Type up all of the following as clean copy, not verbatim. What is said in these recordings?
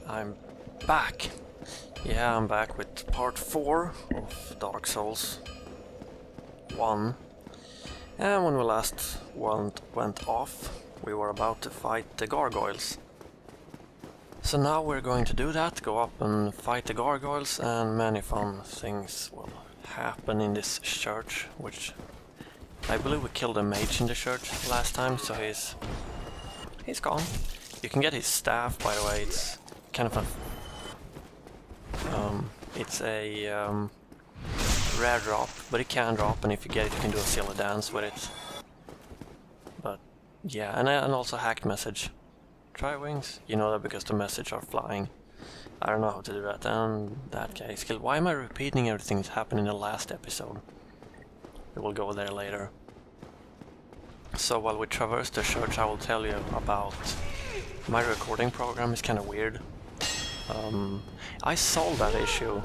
I'm back. Yeah, I'm back with part 4 of Dark Souls 1. And when we last went off, we were about to fight the gargoyles. So now we're going to do that, go up and fight the gargoyles, and many fun things will happen in this church, which I believe we killed a mage in the church last time, so he's gone. You can get his staff, by the way. It's kind of a it's a rare drop, but it can drop, and if you get it, you can do a silly dance with it. But yeah, and also hacked message. Try wings, you know that because the message are flying. I don't know how to do that, and that guy skill. Why am I repeating everything that happened in the last episode? We will go there later. So while we traverse the church, I will tell you about my recording program. Is kind of weird. I solved that issue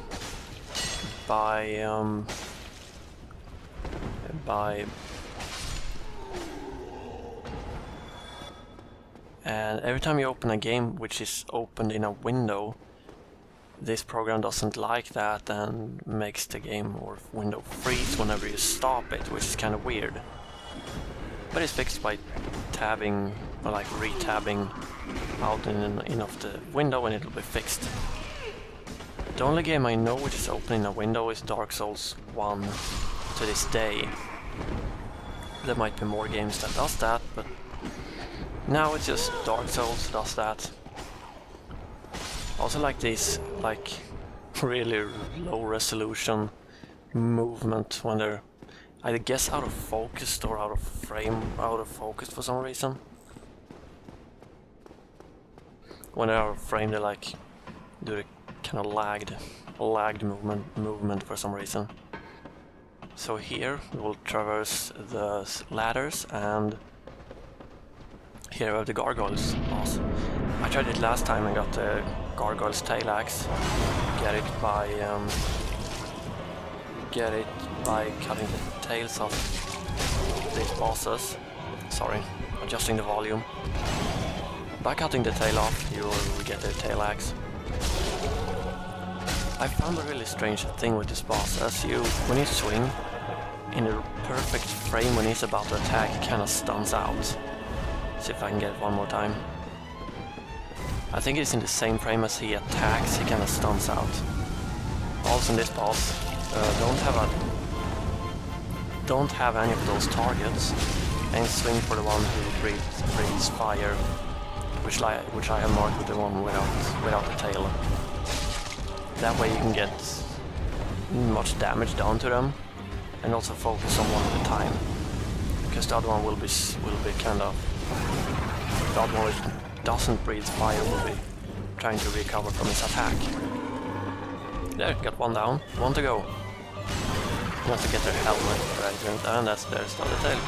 by and every time you open a game which is opened in a window, this program doesn't like that and makes the game or window freeze whenever you stop it, which is kind of weird. But it's fixed by tabbing, or like re-tabbing out in of the window, and it'll be fixed. The only game I know which is open in a window is Dark Souls 1 to this day. There might be more games that does that, but now it's just Dark Souls does that. Also like this, like really low resolution movement when they're, I guess, out of focus or out of frame, out of focus for some reason. When they're out of frame, they like do the kind of lagged movement for some reason. So here we will traverse the ladders, and here we have the gargoyles boss. I tried it last time and got the gargoyle's tail axe. Get it by cutting the tails off these bosses. Sorry, adjusting the volume. By cutting the tail off, you will get the tail axe. I found a really strange thing with this boss. When you swing in the perfect frame when he's about to attack, he kind of stuns out. See if I can get it one more time. I think it's in the same frame as he attacks, he kind of stuns out. Also in this boss, don't have any of those targets, and swing for the one who breathes fire, which I have marked with the one without the tail. That way you can get much damage done to them, and also focus on one at a time, because the other one will be kind of, the other one which doesn't breathe fire will be trying to recover from his attack. There, got one down, one to go. You have to get their helmet right, and there's the other tail.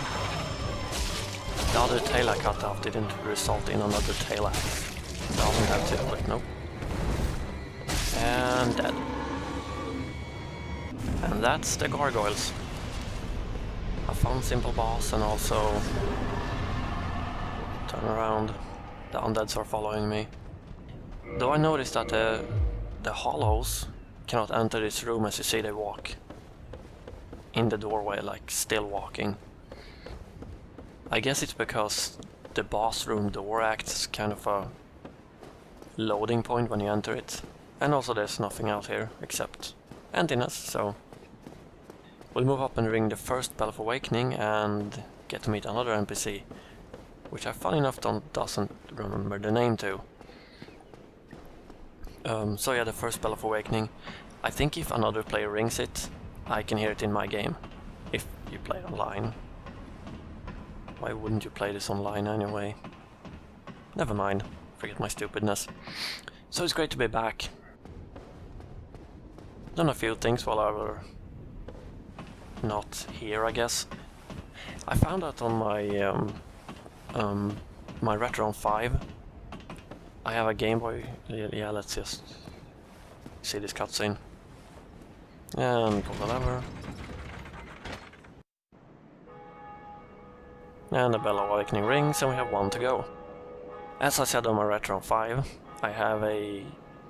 The other tail I cut off didn't result in another tail axe. Doesn't have to, but nope. And dead. And that's the gargoyles. A fun, simple boss, and also turn around. The undeads are following me. Though I noticed that the hollows cannot enter this room, as you see they walk in the doorway, like still walking. I guess it's because the boss room door acts as kind of a loading point when you enter it. And also there's nothing out here except emptiness, so we'll move up and ring the first bell of awakening and get to meet another NPC, which I funny enough doesn't remember the name to. So yeah, the first bell of awakening. I think if another player rings it, I can hear it in my game, if you play online. Why wouldn't you play this online anyway? Never mind, forget my stupidness. So it's great to be back. Done a few things while I were not here, I guess. I found out on my Retron 5, I have a Game Boy. Yeah, let's just see this cutscene. And pull the lever. And the bell of awakening rings, and we have one to go. As I said on my Retron 5, I have a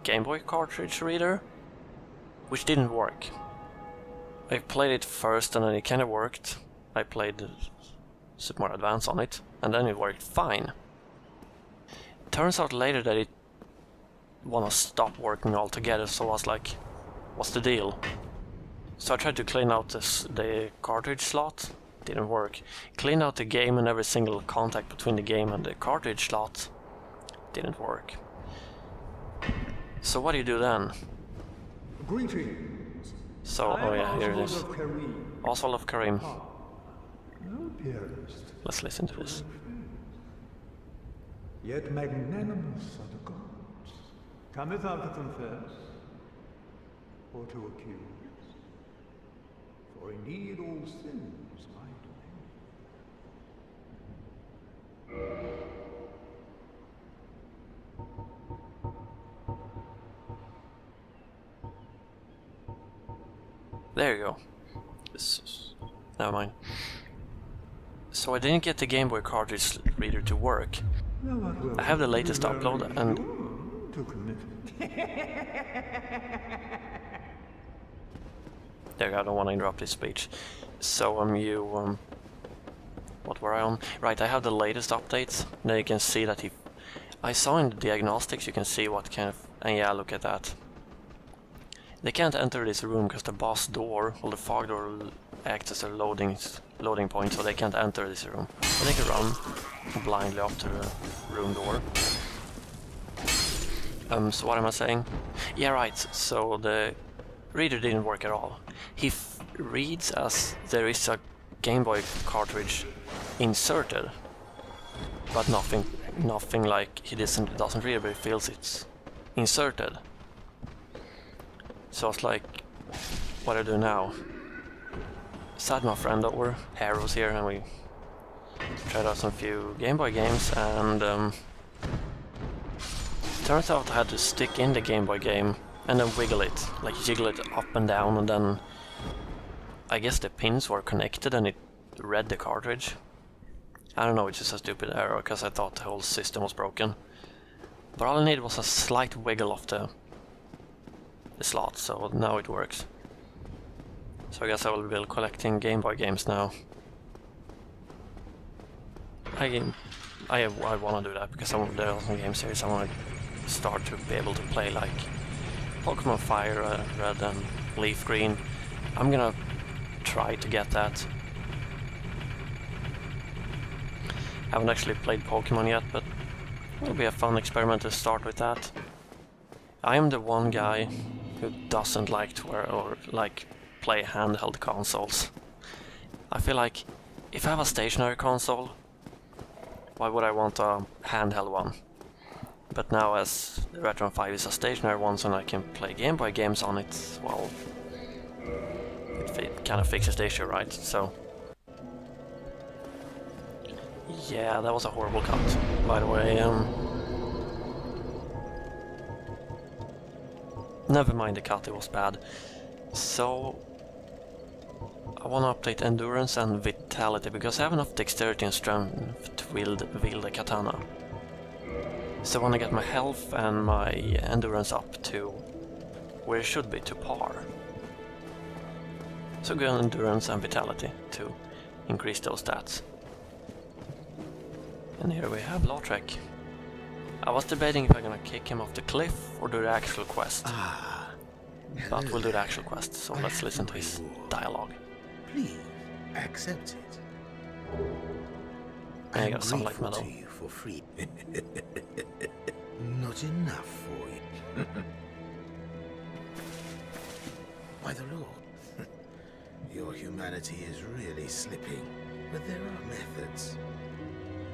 Game Boy cartridge reader, which didn't work. I played it first and then it kinda worked. I played Super Mario Advance on it, and then it worked fine. Turns out later that it wanna stop working altogether, so I was like, what's the deal? So I tried to clean out the cartridge slot, didn't work. Clean out the game and every single contact between the game and the cartridge slot, didn't work. So what do you do then? Greetings. So, oh yeah, here it is. Oswald of Karim. Let's listen to this. Yet magnanimous are the gods. Cometh thou to confess, or to accuse? For indeed all sins lie domain. There you go. Never mind. So I didn't get the Game Boy cartridge reader to work. I have the latest upload and... There you go, I don't want to interrupt his speech. So what were I on? Right, I have the latest updates. Now you can see that I saw in the diagnostics, you can see what kind of... And yeah, look at that. They can't enter this room because the boss door, or the fog door, acts as a loading point, so they can't enter this room. But they can run blindly up to the room door. So what am I saying? Yeah, right, so the reader didn't work at all. He reads as there is a Game Boy cartridge inserted, but nothing like he doesn't read it, but he feels it's inserted. So I was like, what do I do now? Sat my friend over, Harrow's here, and we tried out some few Game Boy games, and turns out I had to stick in the Game Boy game and then wiggle it, like jiggle it up and down, and then I guess the pins were connected and it read the cartridge. I don't know, it's just a stupid error because I thought the whole system was broken. But all I needed was a slight wiggle of the slot, so now it works. So I guess I will be collecting Game Boy games now. I want to do that because there are some game series I want to start to be able to play, like Pokemon Fire Red and Leaf Green. I'm gonna try to get that. I haven't actually played Pokemon yet, but it'll be a fun experiment to start with that. I am the one guy who doesn't like to play handheld consoles. I feel like if I have a stationary console, why would I want a handheld one? But now as the Retron 5 is a stationary one, so I can play Game Boy games on it, well, it kind of fixes the issue, right? So yeah, that was a horrible cut, by the way. Never mind the cut, it was bad. So I want to update endurance and vitality because I have enough dexterity and strength to wield the katana. So I want to get my health and my endurance up to where it should be, to par. So go on endurance and vitality to increase those stats. And here we have Lautrec. I was debating if I'm gonna kick him off the cliff or do the actual quest. But we'll do the actual quest, so let's listen to his dialogue. Please accept it. I got some like metal. To you for free. Not enough for you. By the Lord, your humanity is really slipping, but there are methods.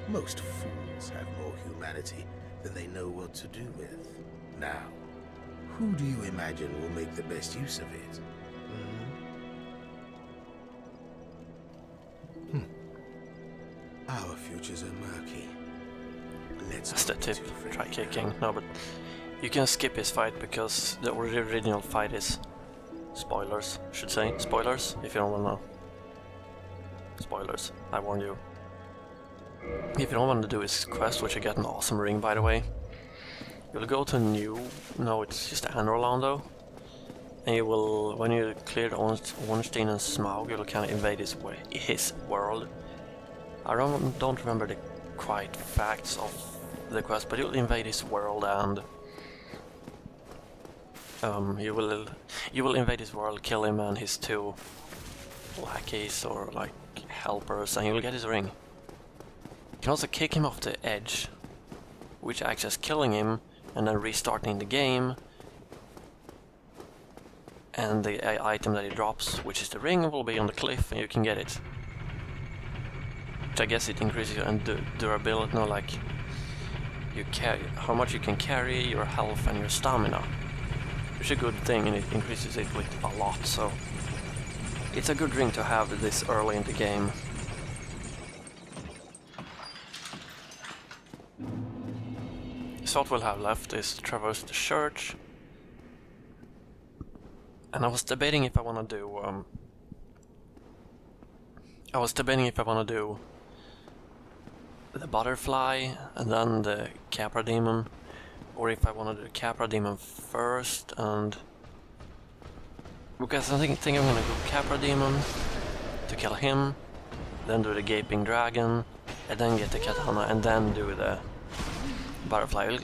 Most fools have more humanity than they know what to do with. Now, who do you imagine will make the best use of it? Our futures are murky. That's the tip, try kicking. No, but you can skip his fight because the original fight is... Spoilers, should say. Spoilers, if you don't want to know. Spoilers, I warn you. If you don't want to do his quest, which you get an awesome ring by the way, You'll go to new, no, it's just Anrolando, and you will, when you clear the Ornstein and Smaug, you'll kind of invade his world. I don't remember the quite facts of the quest, but you'll invade his world, and you will invade his world, kill him and his 2 lackeys or like helpers, and you'll get his ring. You can also kick him off the edge, which acts as killing him and then restarting the game, and the item that he drops, which is the ring, will be on the cliff and you can get it. Which I guess it increases your durability, no, like you carry how much you can carry, your health and your stamina, which is a good thing, and it increases it with a lot, so it's a good ring to have this early in the game. So what we'll have left is to traverse the church, and I was debating if I want to do the butterfly and then the Capra demon, or if I want to do the Capra demon first, and because I think I'm gonna go Capra demon to kill him, then do the gaping dragon, and then get the katana, and then do the butterfly.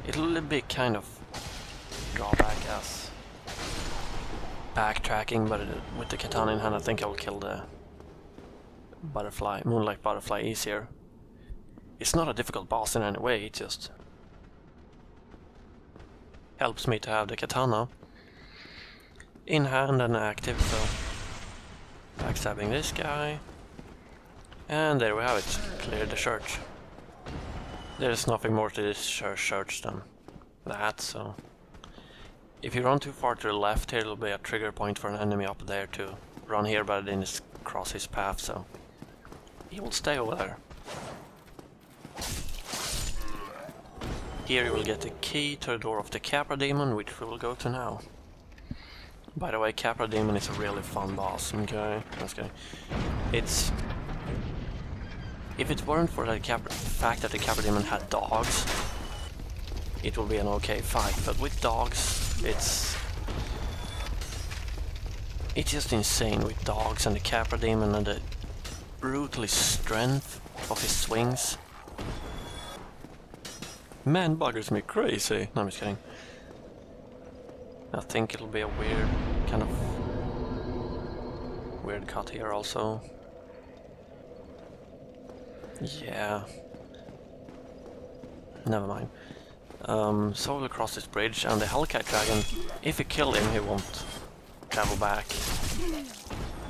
It'll be kind of drawback as backtracking, but with the katana in hand I think I'll kill the moonlight butterfly easier. It's not a difficult boss in any way, it just helps me to have the katana in hand and active, so backstabbing this guy, and there we have it, cleared the church. There's nothing more to this church than that, so if you run too far to the left here, it'll be a trigger point for an enemy up there to run here, but it didn't cross his path, so he will stay over there. Here you will get the key to the door of the Capra demon, which we will go to now. By the way, Capra demon is a really fun boss, okay? That's good. If it weren't for the fact that the Capra demon had dogs, it will be an okay fight, but with dogs, it's just insane with dogs and the Capra demon and the brutally strength of his swings. Man buggers me crazy. No, I'm just kidding. I think it'll be a weird cut here also. Yeah. Never mind. So we'll cross this bridge, and the Hellkite dragon, if you kill him, he won't travel back.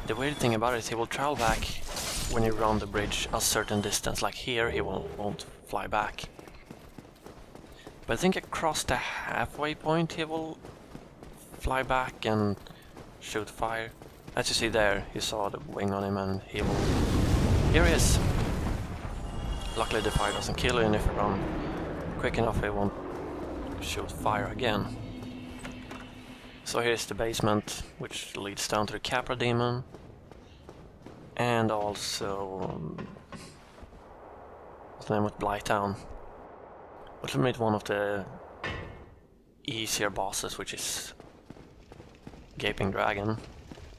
The weird thing about it is he will travel back when you run the bridge a certain distance, like here he won't fly back. But I think across the halfway point he will fly back and shoot fire. As you see there, you saw the wing on him, and he will... Here he is! Luckily the fire doesn't kill him, and if you run quick enough he won't shoot fire again. So here's the basement, which leads down to the Capra demon, and also what's the name of Blighttown. We'll meet one of the easier bosses, which is Gaping Dragon,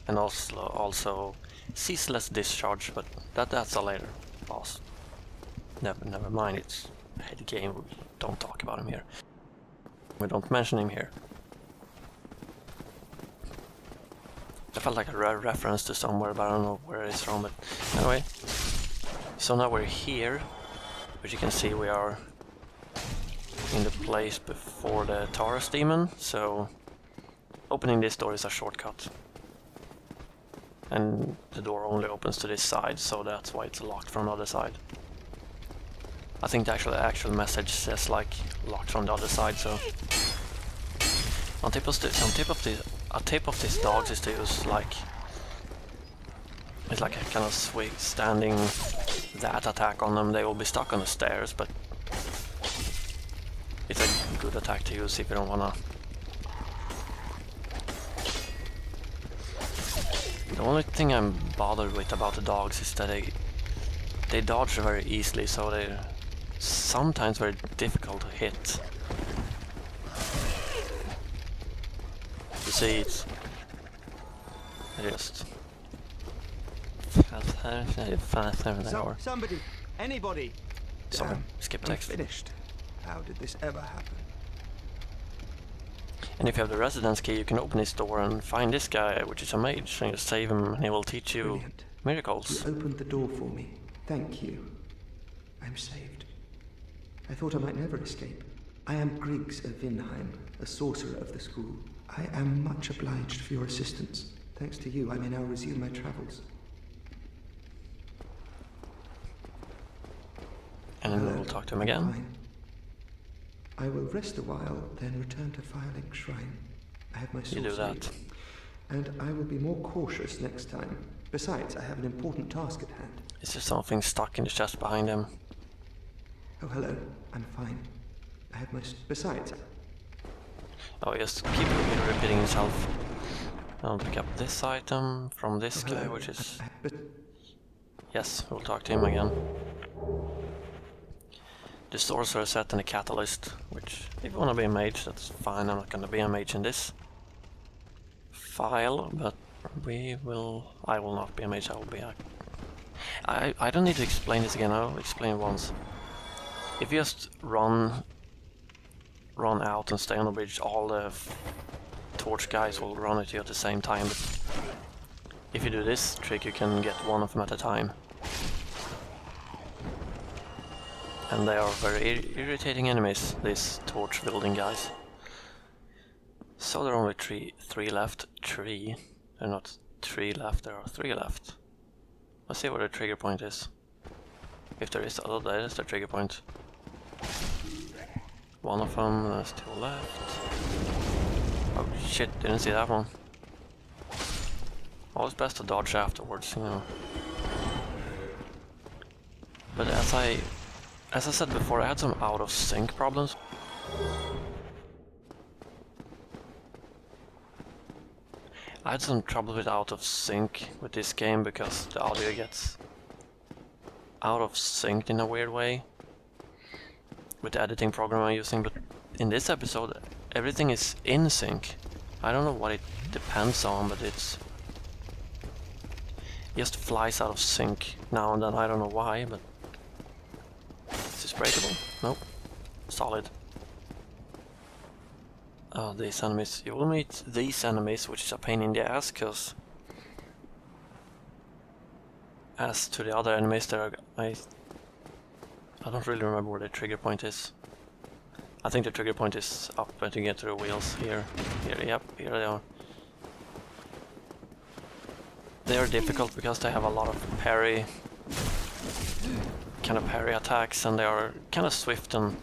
and also Ceaseless Discharge, but that's a later boss. Never mind, it's the game, we don't talk about him here. We don't mention him here. I felt like a reference to somewhere, but I don't know where it's from, but anyway. So now we're here, but you can see we are in the place before the Taurus demon, so opening this door is a shortcut. And the door only opens to this side, so that's why it's locked from the other side. I think the actual message says like locked from the other side, so a tip of these dogs is to use it's like a kind of standing that attack on them. They will be stuck on the stairs, but it's a good attack to use if you don't wanna. The only thing I'm bothered with about the dogs is that they dodge very easily, so they're sometimes very difficult to hit. You see, it's just faster an hour. Somebody, anybody. Sorry, skip I'm text. finished. How did this ever happen? And if you have the residence key, you can open his door and find this guy, which is a mage, and you save him, and he will teach you Brilliant. miracles. You opened the door for me. Thank you. I'm saved. I thought I might never escape. I am Griggs of Vinheim, a sorcerer of the school. I am much obliged for your assistance. Thanks to you, I may now resume my travels. And then we'll talk to him again. Fine. I will rest a while, then return to Firelink Shrine. I have my You do sorcery. that. And I will be more cautious next time. Besides, I have an important task at hand. Is there something stuck in the chest behind him? Oh, hello. I'm fine. I have my... Besides... Oh, just keep repeating himself. I'll pick up this item from this Oh, guy, hello. which is... But Yes, we'll talk to him again. The sorcerer set and the catalyst, which, if you want to be a mage, that's fine. I'm not going to be a mage in this file, but I will not be a mage. I will be a... I don't need to explain this again. I'll explain it once. If you just run out and stay on the bridge, all the torch guys will run at you at the same time. But if you do this trick, you can get one of them at a time. And they are very irritating enemies, these torch building guys. So there are only three left. There are not 3 left, there are 3 left. Let's see where the trigger point is. If there is, oh, there is the trigger point. One of them, there's 2 left. Oh shit, didn't see that one. Always best to dodge afterwards, you know. But as I said before, I had some out of sync problems. I had some trouble with out of sync with this game because the audio gets out of sync in a weird way with the editing program I'm using, but in this episode everything is in sync. I don't know what it depends on, but it just flies out of sync now and then. I don't know why, but is this breakable? Nope. Solid. Oh, these enemies. You will meet these enemies, which is a pain in the ass, because as to the other enemies, there are... I don't really remember where the trigger point is. I think the trigger point is up when you get to the wheels. Here, yep, here they are. They are difficult because they have a lot of parry attacks, and they are kind of swift and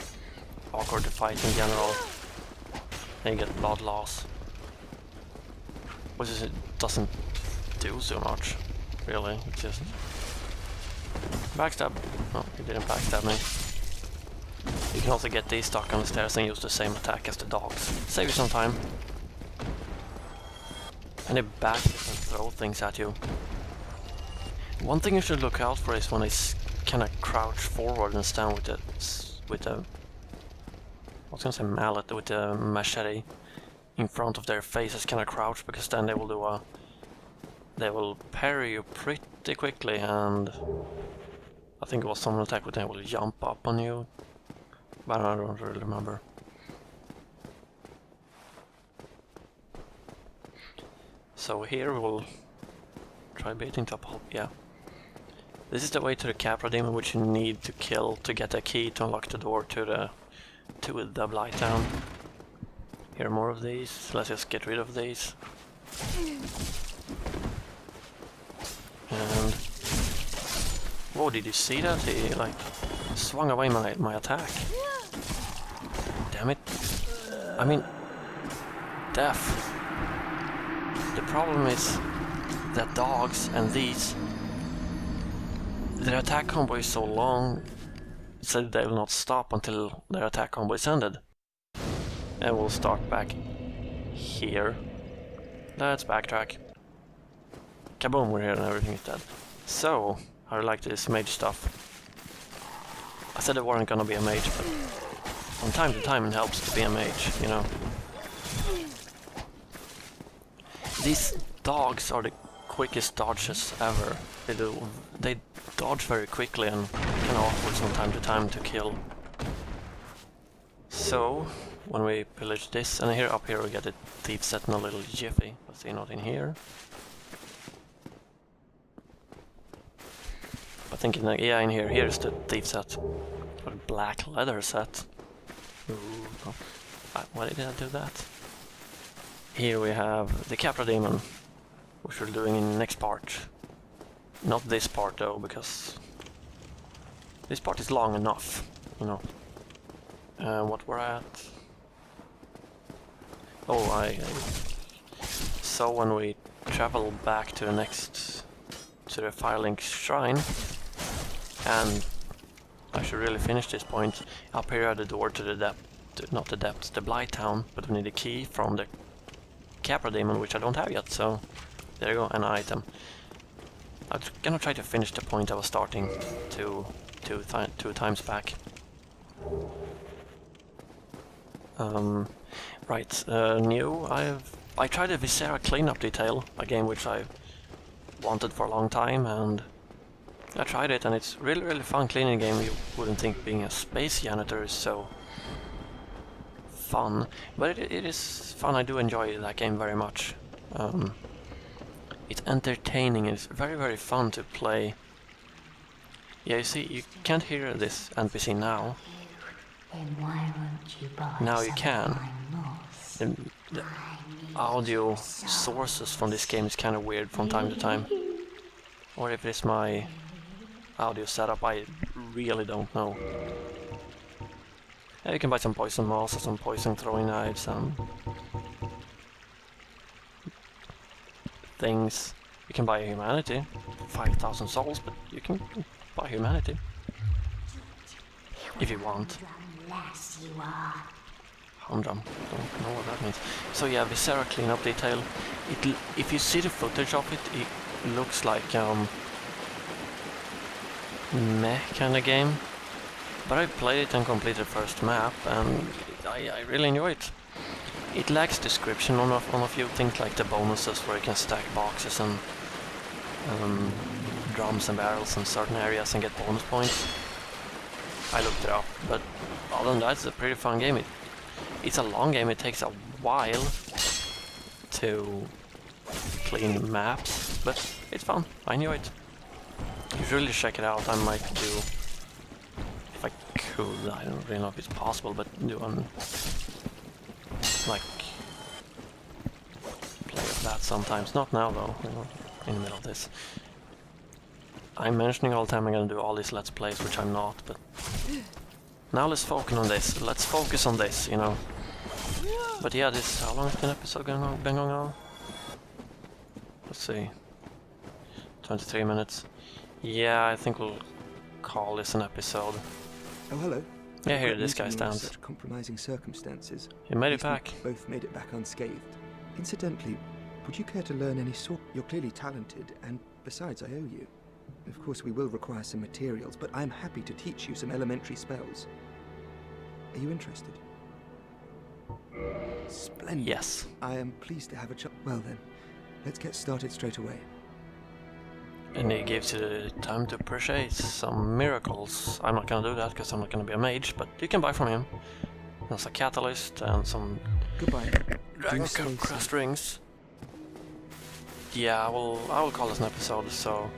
awkward to fight in general. Then you get blood loss, which is, it doesn't do so much, really. It's just backstab. No, he didn't backstab me. You can also get these stuck on the stairs and use the same attack as the dogs. Save you some time. And they back and throw things at you. One thing you should look out for is when they kind of crouch forward and stand with the I was gonna say mallet, with the machete in front of their faces, kind of crouch, because then they will parry you pretty quickly, and I think it was some attack where they will jump up on you, but I don't really remember. So here we'll try baiting to a pulp, yeah. This is the way to the Capra Demon, which you need to kill to get a key to unlock the door to the Blight Town. Here are more of these. Let's just get rid of these. And whoa, did you see that? He like swung away my attack. Damn it. I mean, death. The problem is that dogs and these, their attack combo is so long, so they will not stop until their attack combo is ended. And we'll start back here. Let's backtrack. Kaboom, we're here and everything is dead. So, how do you like this mage stuff? I said I weren't gonna be a mage, but from time to time it helps to be a mage, you know. These dogs are the quickest dodges ever. They dodge very quickly and can awkward from time to time to kill. So when we pillage this, and here up here we get a thief set in a little jiffy. But see, not in here. I think yeah, in here. Here's the thief set, or black leather set. Ooh, oh. Why did I do that? Here we have the Capra Demon, which we're doing in the next part. Not this part though, because this part is long enough, you know. What we're at? Oh, so when we travel back to the Firelink Shrine, and I should really finish this point. Up here at the door to the depth, not the depths, the Blight Town, but we need a key from the Capra Demon, which I don't have yet, so there you go, an item. I'm gonna try to finish the point I was starting two times back. Right, new, I tried a Viscera cleanup detail, a game which I wanted for a long time, and I tried it, and it's really fun cleaning game. You wouldn't think being a space janitor is so fun, but it is fun. I do enjoy that game very much. It's entertaining and it's very fun to play. Yeah, you see, you can't hear this NPC now. Then why won't you buy Now you some can. of my moss? The audio sources from this game is kind of weird from time to time. Or if it's my audio setup, I really don't know. Yeah, you can buy some poison moss or some poison throwing knives and things. You can buy humanity, 5,000 souls, but you can buy humanity if you want. Unless you are. Humdrum, don't know what that means. So yeah, Viscera cleanup detail. If you see the footage of it, it looks like meh kind of game. But I played it and completed the first map, and I really enjoy it. It lacks description on a few things, like the bonuses where you can stack boxes and drums and barrels in certain areas and get bonus points. I looked it up, but other than that, it's a pretty fun game. It's a long game. It takes a while to clean maps, but it's fun. I enjoy it. You should really check it out. I might do, if I could, I don't really know if it's possible, but do like play with that sometimes. Not now though, you know, in the middle of this. I'm mentioning all the time I'm gonna do all these Let's Plays, which I'm not, but now let's focus on this. Let's focus on this, you know. But yeah, this, how long has the episode been going on? Let's see. 23 minutes. Yeah, I think we'll call this an episode. Oh, hello. Yeah, here this guy Meeting you in stands. Such compromising circumstances. He made At it least back. we both made it back unscathed. Incidentally, would you care to learn any sort? You're clearly talented, and besides, I owe you. Of course, we will require some materials, but I'm happy to teach you some elementary spells. Are you interested? Splendid. Yes. I am pleased to have a Well then, let's get started straight away. And he gives you the time to appreciate some miracles. I'm not gonna do that because I'm not gonna be a mage, but you can buy from him. There's a catalyst and some Goodbye. dragon stay crest safe. rings. Yeah, I will call this an episode, so